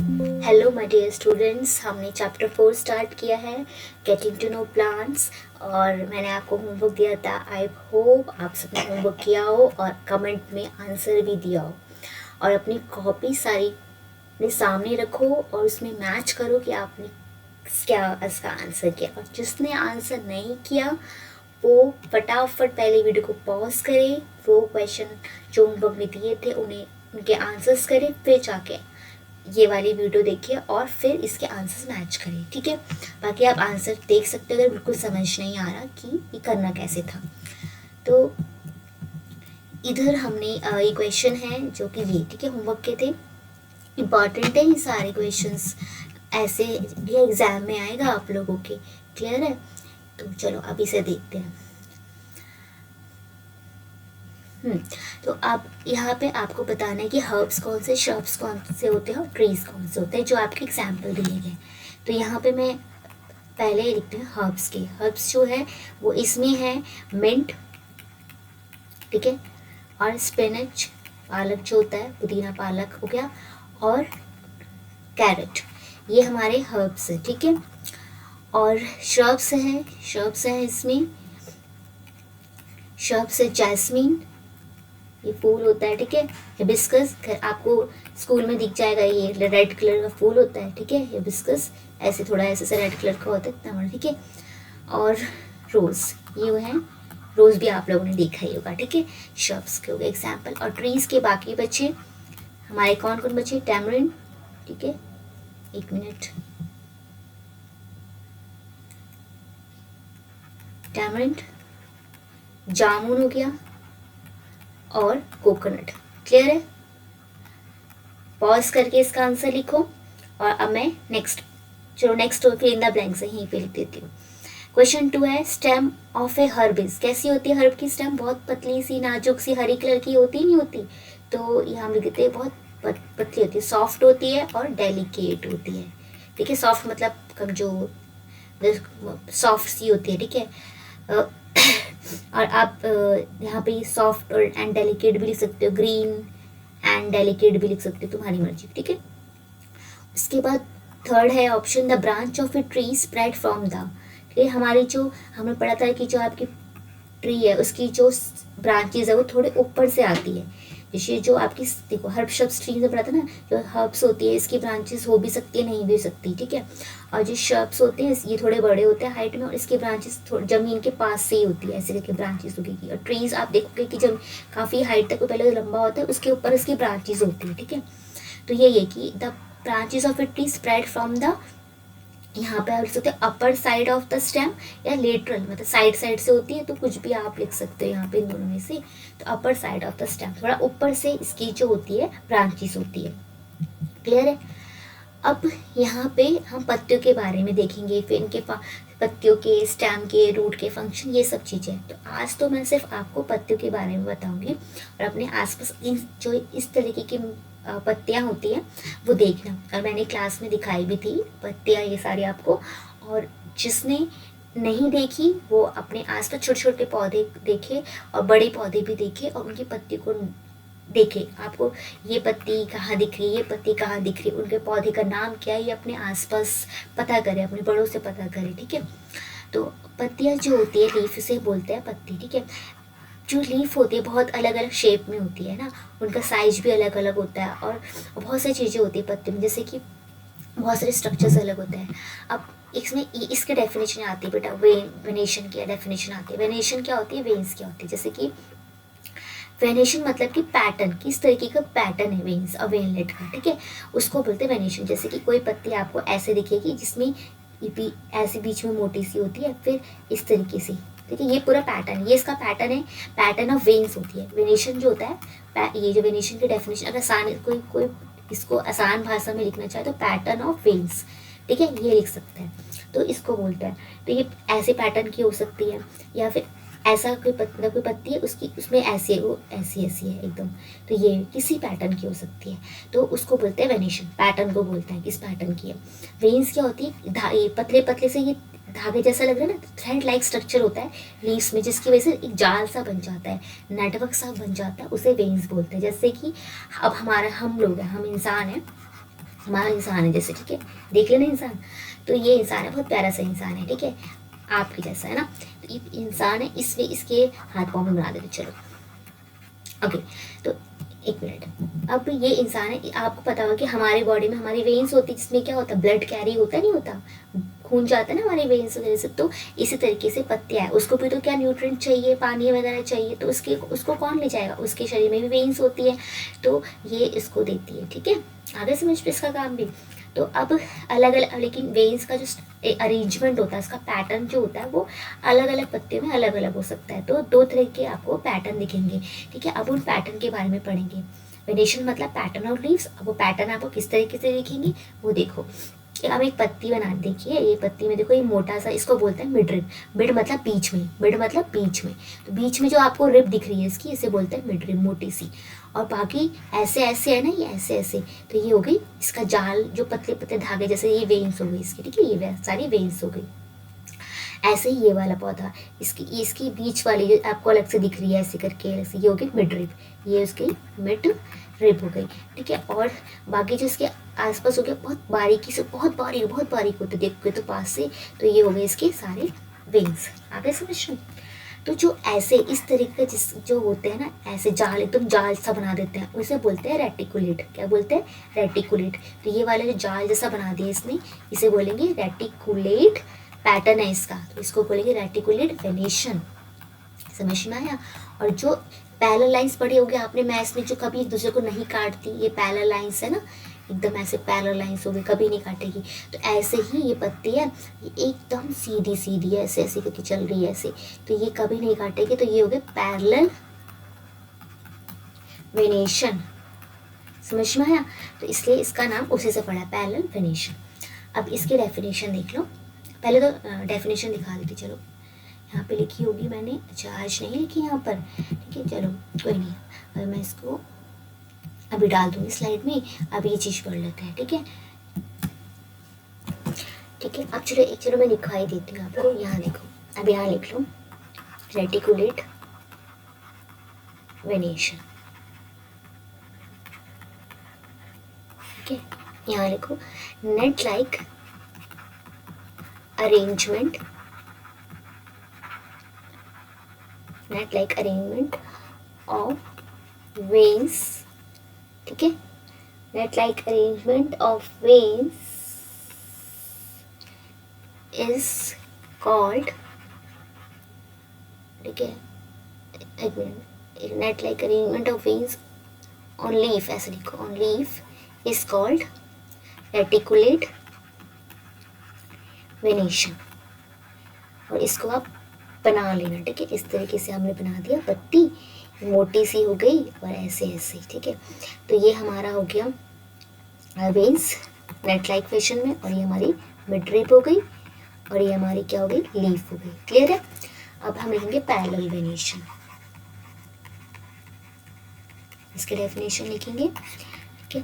Hello my dear students, हमने chapter 4 start किया है, गेटिंग टू नो प्लांट्स। और मैंने आपको होमवर्क दिया था। आई होप आप सबने होमवर्क किया हो और कमेंट में आंसर भी दिया हो। और अपनी कॉपी सारी अपने सामने रखो और उसमें मैच करो कि आपने क्या इसका आंसर किया। और जिसने आंसर नहीं किया वो फटाफट पहले वीडियो को पॉज करे, वो क्वेश्चन जो होमवर्क में दिए थे उन्हें उनके आंसर्स करे, फिर जाके ये वाली वीडियो देखिए और फिर इसके आंसर्स मैच करिए, ठीक है। बाकी आप आंसर देख सकते हो अगर बिल्कुल समझ नहीं आ रहा कि ये करना कैसे था। तो इधर हमने ये क्वेश्चन है जो कि ये, ठीक है, होमवर्क के थे। इम्पॉर्टेंट है ये सारे क्वेश्चंस, ऐसे भी एग्जाम में आएगा आप लोगों के। क्लियर है? तो चलो अब इसे देखते हैं। तो अब यहाँ पे आपको बताना है कि हर्ब्स कौन से, श्रब्स कौन से होते हैं और ट्रीज कौन से होते हैं, जो आपके एग्जाम्पल दिए गए। तो यहाँ पे मैं पहले लिखते हैं हर्ब्स के। हर्ब्स जो है वो इसमें है मिंट, ठीक है, और स्पिनच, पालक जो होता है, पुदीना पालक हो गया, और कैरेट, ये हमारे हर्ब्स है, ठीक है। और श्रब्स है इसमें, श्रब्स है जैस्मीन, ये फूल होता है, ठीक है। हिबिस्कस, आपको स्कूल में दिख जाएगा, ये रेड कलर का फूल होता है, ठीक है। हिबिस्कस ऐसे थोड़ा ऐसे से रेड कलर का होता है, इतना बड़ा, ठीक है। और रोज़, ये है रोज़ भी आप लोगों ने देखा ही होगा, ठीक है। श्रब्स के हो गए एग्जाम्पल। और ट्रीज के बाकी बचे हमारे कौन कौन बचे? टैमरिन, ठीक है, एक मिनट, टैमरिन, जामुन हो गया और कोकोनट। क्लियर है? पॉज करके इसका आंसर लिखो। और अब मैं नेक्स्ट, चलो next fill in the blanks यहीं पे लिख देती हूँ। क्वेश्चन 2 है, stem of a herb is, कैसी होती है हर्ब की स्टेम? बहुत पतली सी, नाजुक सी, हरी कलर की होती नहीं होती? तो यहाँ हम लिख देते हैं बहुत पतली होती है, सॉफ्ट होती है और डेलिकेट होती है, ठीक है। सॉफ्ट मतलब कमजोर, सॉफ्ट सी होती है, ठीक है। और आप यहाँ पे सॉफ्ट और एंड डेलिकेट भी लिख सकते हो, ग्रीन एंड डेलिकेट भी लिख सकते हो, तुम्हारी मर्जी, ठीक है। उसके बाद थर्ड है option, the branch of a tree spread from the, ठीक है। हमारी जो हमने पढ़ा था कि जो आपकी ट्री है उसकी जो ब्रांचेज है वो थोड़े ऊपर से आती है। जैसे जो आपकी, देखो हर्ब शब्द ट्री में पढ़ा था ना, जो हर्ब्स होती है इसकी ब्रांचेस हो भी सकती है, नहीं भी हो सकती, ठीक है। और जो शर्ब्स होते हैं ये थोड़े बड़े होते हैं हाइट में, और इसकी ब्रांचेस जमीन के पास से ही होती है, ऐसे करके ब्रांचेस होगी। और ट्रीज आप देखोगे कि जब काफ़ी हाइट तक पहले तो लंबा होता है, उसके ऊपर इसकी ब्रांचेस होती है, ठीक है। तो ये कि the branches of a tree spread from the, यहाँ पे आप लिख सकते हैं upper side of the stem, या लेटरल मतलब साइड साइड से होती है, तो कुछ भी आप लिख सकते हो यहाँ पे इन दोनों में से। तो upper side of the stem, थोड़ा ऊपर से इसकी जो होती है ब्रांचेस होती है। क्लियर है? अब यहाँ पे हम पत्तियों के बारे में देखेंगे, फिर इनके पत्तियों के, स्टेम के, रूट के फंक्शन, ये सब चीज़ें। तो आज तो मैं सिर्फ आपको पत्तियों के बारे में बताऊंगी, और अपने आसपास इन जो इस तरीके की पत्तियाँ होती हैं वो देखना। और मैंने क्लास में दिखाई भी थी पत्तियाँ ये सारी आपको, और जिसने नहीं देखी वो अपने आसपास छोटे छोटे पौधे देखे और बड़े पौधे भी देखे और उनकी पत्ती को देखे। आपको ये पत्ती कहाँ दिख रही है, ये पत्ती कहाँ दिख रही है, उनके पौधे का नाम क्या है, ये अपने आसपास पता करें, अपने बड़ों से पता करें, ठीक है। तो पत्तियाँ जो होती है, लीफ से बोलते हैं पत्ती, ठीक है। जो लीफ होती है बहुत अलग अलग शेप में होती है ना, उनका साइज भी अलग अलग होता है, और बहुत सारी चीज़ें होती है पत्ती में, जैसे कि बहुत सारे स्ट्रक्चर्स अलग होते हैं। अब इसमें इसके डेफिनेशन आती है बेटा, वेनेशन की डेफिनेशन आती है। वेनेशन क्या होती है, वेन्स क्या होती है? जैसे कि वेनेशन मतलब कि पैटर्न, किस तरीके का पैटर्न है वेन्स और वेनलेट का, ठीक है, उसको बोलते हैं वेनेशन। जैसे कि कोई पत्ती आपको ऐसे दिखेगी जिसमें ऐसे बीच में मोटी सी होती है, फिर इस तरीके से, ठीक है, ये पूरा पैटर्न, ये इसका पैटर्न है, पैटर्न ऑफ वेन्स होती है। वेनेशन जो होता है, ये जो वेनेशन की डेफिनेशन अगर आसान कोई इसको आसान भाषा में लिखना चाहे तो पैटर्न ऑफ वेन्स, ठीक है, ये लिख सकते हैं, तो इसको बोलते हैं। तो ये ऐसे पैटर्न की हो सकती है, या फिर ऐसा कोई पत्ती है उसकी, उसमें ऐसी है, वो ऐसी ऐसी है एकदम, तो ये किसी पैटर्न की हो सकती है, तो उसको बोलते हैं वेनेशन, पैटर्न को बोलते हैं किस पैटर्न की है। वेन्स क्या होती है, पतले पतले से ये धागे जैसा लग रहा है ना, थ्रेड लाइक स्ट्रक्चर होता है लीव्स में, जिसकी वजह से एक जाल सा बन जाता है, नेटवर्क सा बन जाता है, उसे वेन्स बोलते हैं। जैसे कि अब हम लोग हैं, हम इंसान हैं, हमारा इंसान है जैसे, ठीक है, देख लेना इंसान, तो ये इंसान है, बहुत प्यारा सा इंसान है, ठीक है, आपके जैसा है ना, तो ये इंसान है, इसलिए इसके हाथ पाँव में बना देते। चलो ओके, तो एक मिनट, अब ये इंसान है, आपको पता होगा कि हमारी बॉडी में हमारी वेन्स होती है जिसमें क्या होता है, ब्लड कैरी होता नहीं होता, खून जाता है ना हमारी वेन्स वगैरह से, तो इसी तरीके से पत्ते आए, उसको भी तो क्या न्यूट्रिएंट चाहिए, पानी वगैरह चाहिए, तो उसको कौन ले जाएगा, उसके शरीर में भी वेन्स होती है, तो ये इसको देती है, ठीक है, आगे समझ पे इसका काम भी। तो अब अलग अलग, लेकिन वेन्स का जो अरेंजमेंट होता है, इसका पैटर्न जो होता है वो अलग अलग पत्ते में अलग अलग हो सकता है, तो दो तरह के आपको पैटर्न दिखेंगे, ठीक है। अब उन पैटर्न के बारे में पढ़ेंगे। वेनेशन मतलब पैटर्न ऑफ लीव्स, अब वो पैटर्न आपको किस तरीके से दिखेंगे वो देखो। अब एक पत्ती बना, देखिए ये पत्ती में देखो, ये मोटा सा, इसको बोलते हैं मिड रिब, मिड मतलब बीच में, मिड मतलब बीच में, तो बीच में जो आपको रिब दिख रही है इसकी, इसे बोलते हैं मिड रिब, मोटी सी, और बाकी ऐसे ऐसे है ना, ये ऐसे ऐसे, तो ये हो गई इसका जाल, जो पतले पतले धागे जैसे, ये वेन्स हो गई इसकी, ठीक है, ये सारी वेन्स हो गई। ऐसे ही ये वाला पौधा, इसकी बीच वाली जो आपको अलग से दिख रही है ऐसे करके, अलग से, ये हो गई मिड रिब, ये उसकी मिड रिब हो गई, ठीक है। और बाकी जो इसके आसपास हो गया, बहुत बारीकी से, बहुत बारीक होते देखोगे तो पास से, तो ये हो गए इसके सारे वेन्स, आगे समझ रहे हो। तो जो ऐसे इस तरीके का जिस जो होते हैं ना, ऐसे जाल, एकदम जाल सा बना देते हैं, उसे बोलते हैं रेटिकुलेट। क्या बोलते हैं, रेटिकुलेट। तो ये वाला जो जाल जैसा बना दिया इसने, इसे बोलेंगे रेटिकुलेट, पैटर्न है इसका, तो इसको बोलेंगे रेटिकुलेट वेनेशन, समझ में आया। और जो पैरेलल लाइंस पढ़ी होगी आपने मैथ्स में, जो कभी एक दूसरे को नहीं काटती, ये पैरेलल लाइंस है ना, एकदम ऐसे पैरेलल लाइंस होगी, कभी नहीं काटेगी, तो ऐसे ही ये पत्ती है, ये एकदम सीधी सीधी है, ऐसे ऐसे करके चल रही है ऐसे, तो ये कभी नहीं काटेगी, तो ये हो गए पैरेलल वेनेशन, समझ में आया। तो इसलिए इसका नाम उसी से पड़ा, पैरेलल वेनेशन। अब इसकी डेफिनेशन देख लो, पहले तो डेफिनेशन दिखा देती, चलो यहाँ पे लिखी होगी मैंने, अच्छा आज नहीं लिखी यहाँ पर, ठीक है, चलो कोई नहीं, अब मैं इसको अभी डाल दूँगी स्लाइड में, अब ये चीज़ पढ़ लेते हैं, ठीक है, ठीक है। अब चलो मैं लिखवाई देती हूँ आपको, यहाँ देखो, अब यहाँ लिख लो रेटिकुलेट वेनेशन, ठीक है, यहाँ लिखो net like arrangement, net like arrangement of veins, ठीक है, net like arrangement of veins is called, ठीक है, एक minute, net like arrangement of veins on leaf, ऐसे लिखो, on leaf is called reticulate venation, और इसको आप बना लेना, ठीक है, इस तरीके से हमने बना दिया, पत्ती मोटी सी हो गई और ऐसे ऐसे, ठीक है। तो ये हमारा हो गया वेन्स नेट लाइक फैशन में, और ये हमारी मिड रिब हो गई, और ये हमारी क्या हो गई, लीफ हो गई, क्लियर है। अब हम लिखेंगे पैरेलल वेनेशन, इसके डेफिनेशन लिखेंगे, ठीक है,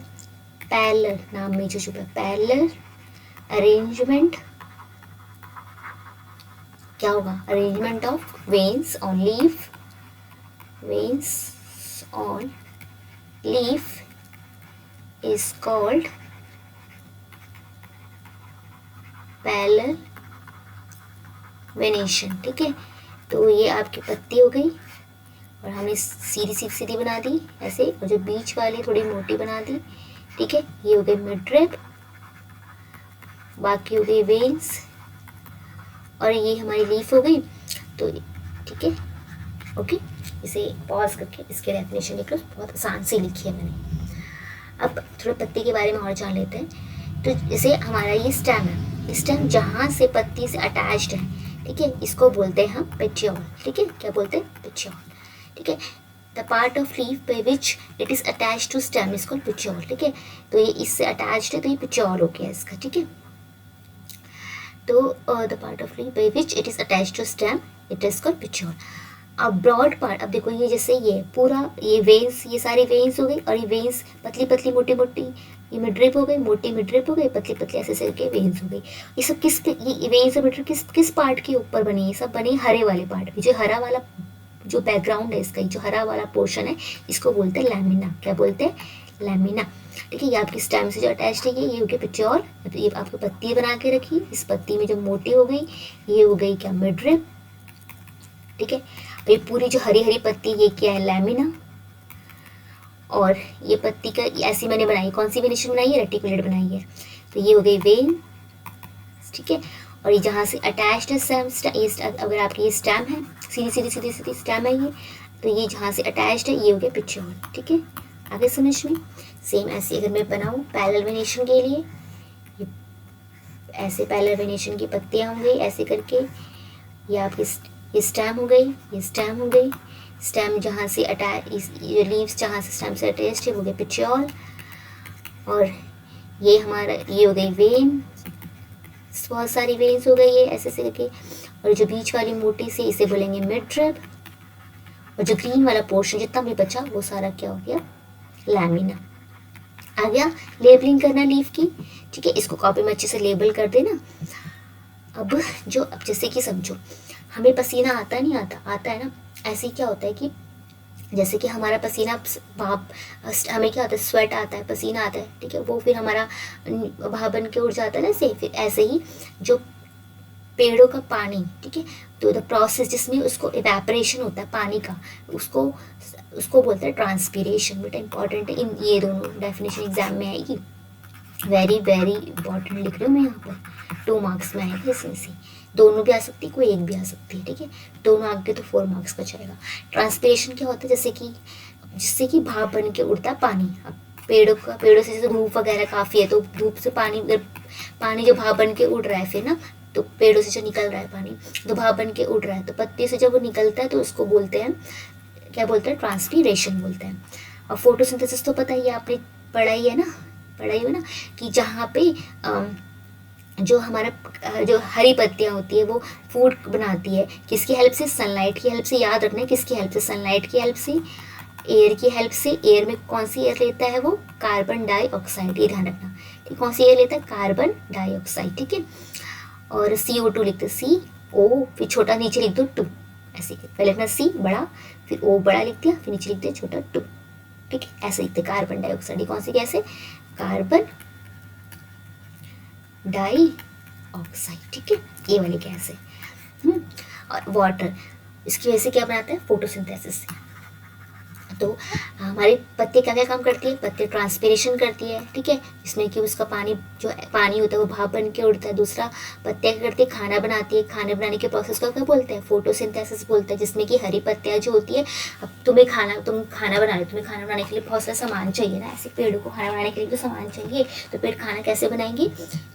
पैरेलल, नाम में जो छुपा, पैरेलल अरेंजमेंट, क्या होगा, arrangement of veins on leaf, veins on leaf is called parallel venation, ठीक है। तो ये आपकी पत्ती हो गई, और हमने सीधी सीधी बना दी ऐसे, और जो बीच वाली थोड़ी मोटी बना दी, ठीक है, ये हो गई मिड रिब, बाकी हो गई वेन्स, और ये हमारी लीफ हो गई, तो ठीक है, ओके। इसे पॉज करके इसके डेफिनेशन लिख लो, बहुत आसान से लिखी है मैंने। अब थोड़ा पत्ती के बारे में और जान लेते हैं। तो जैसे हमारा ये स्टेम है, स्टेम जहाँ से पत्ती से अटैच्ड है, ठीक है, इसको बोलते हैं हम पेटियोल, ठीक है, क्या बोलते हैं, पेटियोल, ठीक है। The part of leaf by which it is attach to stem is called petiole, ठीक है। तो ये इससे अटैच्ड है, तो ये पेटियोल हो गया इसका, ठीक है। तो the part of leaf by which it is attach to stem it is called petiole. अब ब्रॉड पार्ट, अब देखो ये जैसे ये पूरा ये वेन्स, ये सारी वेन्स हो गई, और ये वेन्स पतली पतली मोटी मोटी, ये मिड रिब हो गई, मोटी मिड रिब हो गई, पतली पतली ऐसे करके वेन्स हो गई। ये सब ये वेन्स और मिड रिब किस पार्ट के ऊपर बनी, ये सब बनी हरे वाले पार्ट पे, जो हरा वाला जो बैकग्राउंड है इसका, जो हरा वाला पोर्शन है, इसको बोलते हैं लैमिना, क्या बोलते हैं, लैमिना। ठीक है। ये आपकी स्टेम से जो अटैच्ड है ये हो गया पेटियोल, तो ये आपको पत्ती बना के रखी, इस पत्ती में जो मोटी हो गई ये हो गई क्या, मिडरिब। ठीक है। तो ये पूरी जो हरी हरी पत्ती ये क्या है, लैमिना। और ये पत्ती का ऐसी मैंने बनाई, कौन सी वेनेशन बनाई है, रेटिकुलेट बनाई है, तो ये हो गई वेन। ठीक है। और ये जहाँ से अटैच्ड है स्टेम, अगर आपकी ये स्टेम है, सीधी सीधी सीधी सीधी स्टेम है ये, तो ये जहाँ से अटैच्ड है ये हो गया पिट्यूल। ठीक है, आगे समझ में। सेम ऐसे अगर मैं बनाऊँ पैरेलल वेनेशन के लिए, ये ऐसे पैरेलल वेनेशन की पत्तियाँ हो गई ऐसे करके, ये आपकी ये स्टेम हो गई, ये स्टेम हो गई, स्टेम जहाँ से अटैच, ये लीव्स जहाँ से स्टेम से अटैच्ड है वो गया पिट्यूल। और ये हमारा ये हो गई वेन, बहुत सारी वेन्स हो गई है ऐसे ऐसे करके। और जो बीच वाली मोटी सी इसे बोलेंगे मिडरिब, और जो ग्रीन वाला पोर्शन जितना भी बचा वो सारा क्या हो गया, लैमिना। आ गया लेबलिंग करना लीफ की। ठीक है, इसको कॉपी में अच्छे से लेबल कर देना। अब जैसे कि समझो हमें पसीना आता नहीं आता, आता है ना, ऐसे ही क्या होता है कि जैसे कि हमारा पसीना भाप, हमें क्या होता है, स्वेट आता है, पसीना आता है। ठीक है, वो फिर हमारा भाप बन के उड़ जाता है ना, फिर ऐसे ही जो पेड़ों का पानी, ठीक है, तो द प्रोसेस जिसमें उसको इवेपोरेशन होता है पानी का, उसको बोलते हैं ट्रांसपीरेशन। बेटा इंपॉर्टेंट है, इन ये दोनों डेफिनेशन एग्जाम में आएगी, वेरी वेरी इंपॉर्टेंट लिख रही हूँ मैं यहाँ पर, 2 मार्क्स में आएगा इसमें से, दोनों भी आ सकती है, कोई एक भी आ सकती है। ठीक है, दोनों आ गए तो 4 मार्क्स का जाएगा। ट्रांसपीरेशन क्या होता है, जिससे कि भाप बन के उड़ता है पानी। अब पेड़ों से जैसे धूप वगैरह काफ़ी है, तो धूप से पानी जो भाप बन के उड़ रहा है फिर ना, तो पेड़ों से जो निकल रहा है पानी, तो भाप बन के उड़ रहा है, तो पत्ते से जब वो निकलता है तो उसको बोलते हैं, क्या बोलते हैं, ट्रांसपीरेशन बोलते हैं। और फोटोसिंथेसिस तो पता ही है, आपने पढ़ाई है ना कि जहाँ पे जो हमारा जो हरी पत्तियाँ होती है वो फूड बनाती है, किसकी हेल्प से, सनलाइट की हेल्प से। याद रखना है किसकी हेल्प से, सनलाइट की हेल्प से, एयर की हेल्प से। एयर में कौन सी एयर लेता है वो, कार्बन डाइऑक्साइड, ये ध्यान रखना। ठीक, कौन सी एयर लेता है, कार्बन डाइऑक्साइड। ठीक है, और CO2 लिखते, CO, फिर छोटा नीचे लिख दो 2, ऐसे पहले लिखना C बड़ा, फिर O बड़ा लिख दिया, फिर नीचे लिख दिया छोटा 2। ठीक है, ऐसे लिखते कार्बन डाइऑक्साइड। कौन सी गैस है, कार्बन डाइऑक्साइड। ठीक है, ये वाली गैस है। और वाटर, इसकी वजह से क्या बनाता है, फोटोसिंथेसिस से। तो हमारी पत्ती क्या क्या काम करती है, पत्ती ट्रांसपीरेशन करती है। ठीक है, जिसमें कि उसका पानी जो पानी होता है वो भाप बन के उड़ता है। दूसरा, पत्तियाँ क्या करती है, खाना बनाती है। खाना बनाने के प्रोसेस को क्या बोलते हैं, फोटोसिंथेसिस बोलते हैं, जिसमें कि हरी पत्तियाँ जो होती है, अब तुम खाना बना रहे, तुम्हें खाना बनाने के लिए बहुत सारा सामान चाहिए ना, ऐसे पेड़ों को खाना बनाने के लिए तो सामान चाहिए, तो पेड़ खाना कैसे बनाएंगे,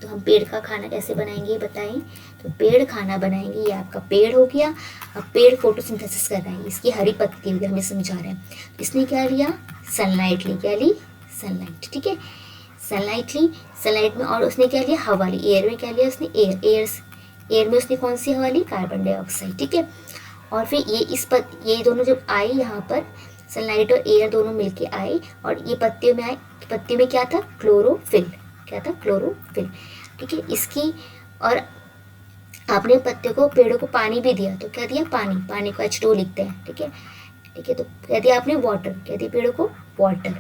तो हम पेड़ का खाना कैसे बनाएंगे बताएं, तो पेड़ खाना बनाएंगे। ये आपका पेड़ हो गया। अब पेड़ फोटोसिंथेसिस कर रहा है, इसकी हरी पत्ती हो गई, हमें समझा रहे हैं। इसने क्या लिया, सनलाइट ली, क्या ली, सनलाइट। ठीक है, सनलाइट ली, सनलाइट में, और उसने क्या लिया, हवा ली। एयर में क्या लिया उसने, एयर में उसने कौन सी हवा ली, कार्बन डाइऑक्साइड। ठीक है, और फिर ये दोनों जब आए यहाँ पर, सनलाइट और एयर दोनों मिलके आए और ये पत्तियों में आए। पत्तियों में क्या था, क्लोरोफिल, क्या था, क्लोरोफिल। ठीक है, इसकी, और आपने पत्तियों को, पेड़ों को पानी भी दिया, तो क्या दिया, पानी को H2 लिखते हैं। ठीक है, तो कह दिया आपने वाटर, कह दिया पेड़ों को वाटर।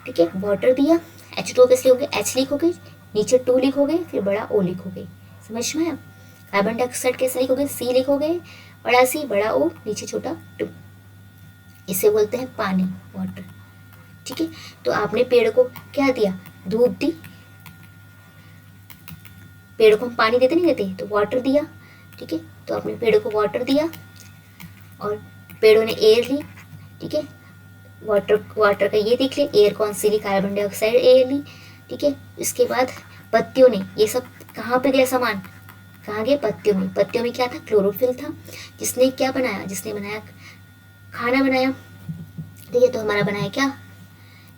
ठीक है, वाटर दिया, H2 कैसे लिखोगे, H लिखोगे, नीचे 2 लिखोगे, फिर बड़ा O लिखोगे। समझ में आया। कार्बन डाइऑक्साइड कैसे लिखोगे, C लिखोगे, बड़ा C बड़ा O, नीचे छोटा 2, इसे बोलते हैं पानी, वाटर। ठीक है, तो आपने पेड़ को क्या दिया, धूप दी, पेड़ को हम पानी देते नहीं देते, तो वाटर दिया। ठीक है, तो आपने पेड़ को वाटर दिया और पेड़ों ने एयर ली। ठीक है, वाटर का ये देख ले, एयर कौन सी ली, कार्बन डाइऑक्साइड एयर ली। ठीक है, इसके बाद पत्तियों ने, ये सब कहाँ पे गया सामान, कहाँ गया, पत्तियों में। पत्तियों में क्या था, क्लोरोफिल था, जिसने क्या बनाया, जिसने बनाया खाना बनाया। ठीक है, तो हमारा बनाया क्या,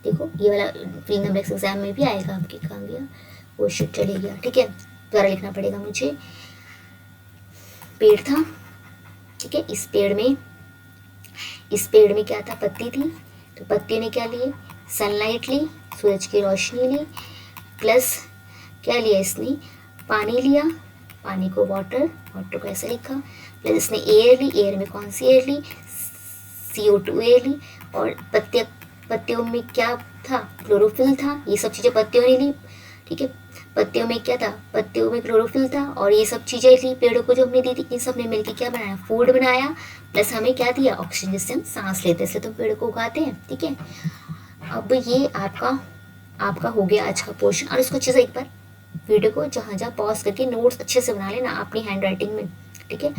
देखो ये वाला प्री नंबर एग्जाम में भी आएगा आपके, कहाँ गया, वो शिट चले गया। ठीक है, दोबारा लिखना पड़ेगा मुझे। पेड़ था, ठीक है, इस पेड़ में क्या था, पत्ती थी, तो पत्ती ने क्या लिए, सनलाइट ली, सूरज की रोशनी ली, प्लस क्या लिया इसने, पानी लिया, पानी को वाटर को ऐसे लिखा, प्लस इसने एयर ली, एयर में कौन सी एयर ली, CO2 एयर ली, और पत्तियों में क्या था, क्लोरोफिल था, ये सब चीज़ें पत्तियों ने ली, ठीक है। पत्तियों में क्या था, पत्तियों में क्लोरोफिल था, और ये सब चीज़ें ली पेड़ों को जो हमने दी थी, इन सब ने मिलकर क्या बनाया, फूड बनाया, प्लस हमें क्या दिया, ऑक्सीजन, जिससे हम सांस लेते हैं, इसलिए तो पेड़ों को उगाते हैं, ठीक है। अब ये आपका हो गया आज का पोर्शन, और इसको अच्छे से एक बार वीडियो को जहाँ जहाँ पॉज करके नोट्स अच्छे से बना लेना अपनी हैंड राइटिंग में, ठीक है,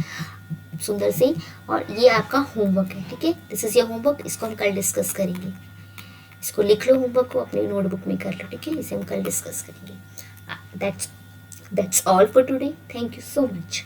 सुंदर से। और ये आपका होमवर्क है, ठीक है, दिस इज योर होमवर्क, इसको हम कल डिस्कस करेंगे। इसको लिख लो, होमवर्क को अपनी नोटबुक में कर लो, ठीक है, इसे हम कल डिस्कस करेंगे। That's all for today, thank you so much.